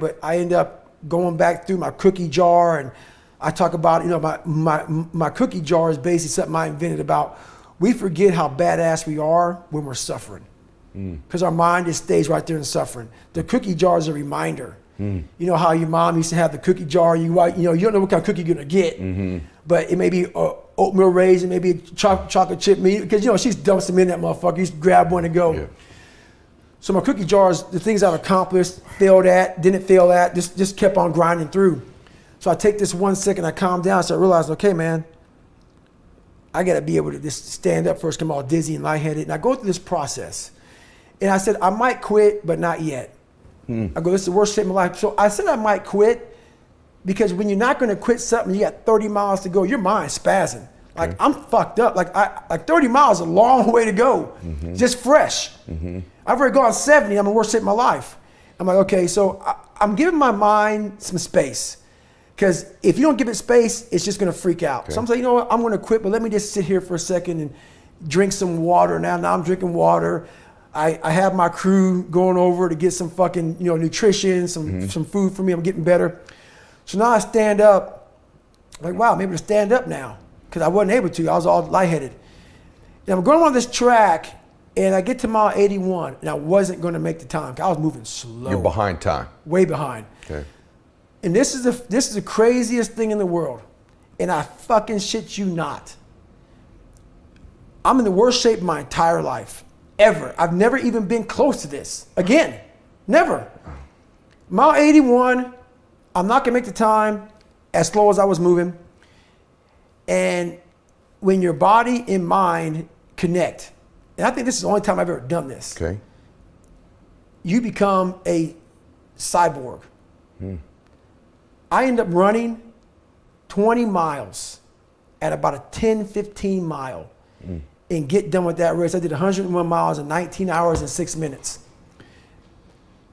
But I end up going back through my cookie jar, and I talk about, my cookie jar is basically something I invented about. We forget how badass we are when we're suffering, because our mind just stays right there in suffering. The cookie jar is a reminder. You know how your mom used to have the cookie jar. You don't know what kind of cookie you're gonna get, but it may be oatmeal raisin, maybe chocolate chip meat, because she's dumps them in that motherfucker. You just grab one and go. Yeah. So my cookie jars, the things I've accomplished, failed at, didn't fail at, just kept on grinding through. So I take this 1 second, I calm down, so I realize, okay, man, I gotta be able to just stand up first, come all dizzy and lightheaded, and I go through this process. And I said, I might quit, but not yet. I go, this is the worst shape of my life. So I said I might quit, because when you're not gonna quit something, you got 30 miles to go, your mind's spazzing. Like, I'm fucked up. Like 30 miles is a long way to go, just fresh. I've already gone 70, I'm in the worst shape of my life. I'm like, okay, so I'm giving my mind some space. Because if you don't give it space, it's just gonna freak out. Okay. So I'm saying, you know what, I'm gonna quit, but let me just sit here for a second and drink some water. Now I'm drinking water. I have my crew going over to get some fucking, nutrition, some food for me. I'm getting better. So now I stand up, like, wow, I'm able to stand up now, because I wasn't able to. I was all lightheaded. And I'm going on this track, and I get to mile 81, and I wasn't going to make the time. I was moving slow. You're behind time. Way behind. Okay. And this is the craziest thing in the world, and I fucking shit you not. I'm in the worst shape of my entire life, ever. I've never even been close to this. Again, never. Mile 81, I'm not gonna make the time, as slow as I was moving. And when your body and mind connect, and I think this is the only time I've ever done this, okay, you become a cyborg. I end up running 20 miles at about a 10, 15 mile and get done with that race. I did 101 miles in 19 hours and 6 minutes.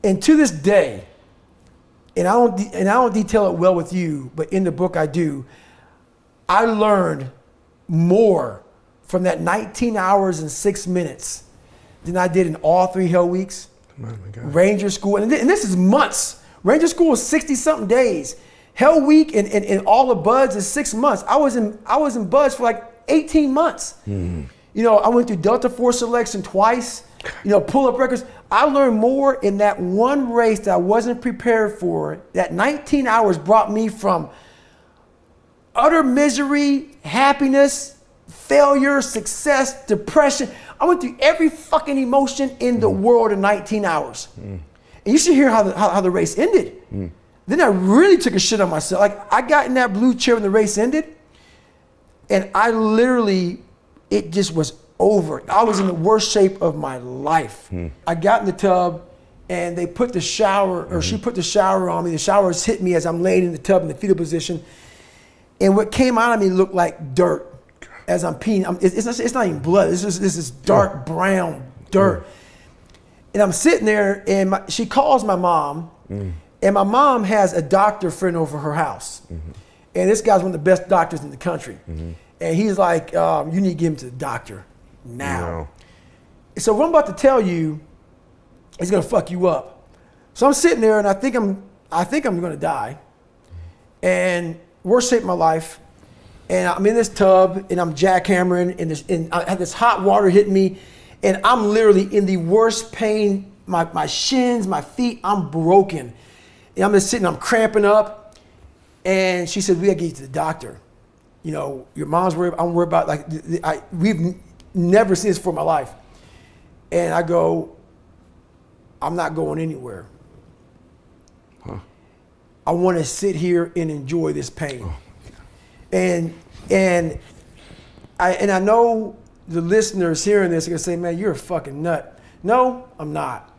And to this day, and I don't detail it well with you, but in the book I do, I learned more from that 19 hours and 6 minutes than I did in all 3 Hell Weeks, Ranger School, and this is months. Ranger School is 60-something days. Hell Week and all the buds is 6 months. I was in buds for like 18 months. I went through Delta Force selection twice, pull-up records. I learned more in that one race that I wasn't prepared for. That 19 hours brought me from utter misery, happiness, failure, success, depression. I went through every fucking emotion in the world in 19 hours. And you should hear how the race ended. Then I really took a shit on myself. Like, I got in that blue chair when the race ended, and I literally, it just was over. I was in the worst shape of my life. I got in the tub, and they put the shower, or she put the shower on me. The showers hit me as I'm laying in the tub in the fetal position. And what came out of me looked like dirt as I'm peeing. It's not even blood. This is dark brown dirt. And I'm sitting there, and she calls my mom, and my mom has a doctor friend over her house. And this guy's one of the best doctors in the country. And he's like, you need to get him to the doctor now. So what I'm about to tell you is gonna fuck you up. So I'm sitting there, and I think I'm gonna die. And worst shape of my life. And I'm in this tub, and I'm jackhammering, and I have this hot water hitting me, and I'm literally in the worst pain. My shins, my feet, I'm broken. And I'm just sitting, I'm cramping up. And she said, we gotta get you to the doctor. Your mom's worried, I'm worried about, we've never seen this before in my life. And I go, I'm not going anywhere. I wanna sit here and enjoy this pain. And I know the listeners hearing this are gonna say, man, you're a fucking nut. No, I'm not.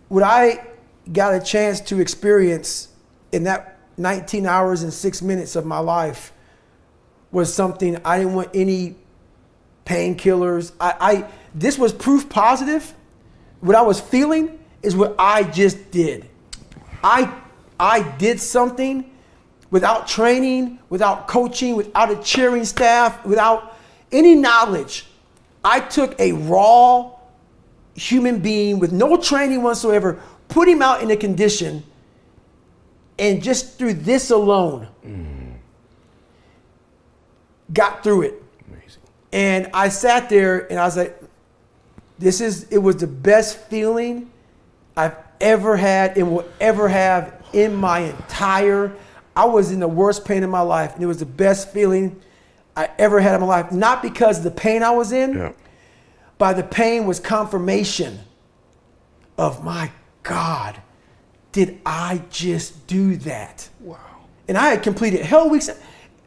What I got a chance to experience in that 19 hours and 6 minutes of my life was something I didn't want any painkillers. This was proof positive. What I was feeling is what I just did. I did something without training, without coaching, without a cheering staff, without any knowledge. I took a raw human being with no training whatsoever, put him out in a condition, and just through this alone, got through it. Amazing. And I sat there and I was like, it was the best feeling I've ever had and will ever have in my entire, I was in the worst pain in my life, and it was the best feeling I ever had in my life. Not because of the pain I was in, but the pain was confirmation of, my God, did I just do that? Wow. And I had completed hell weeks,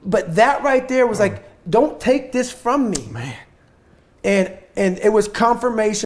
but that right there was like, don't take this from me. Man. And it was confirmation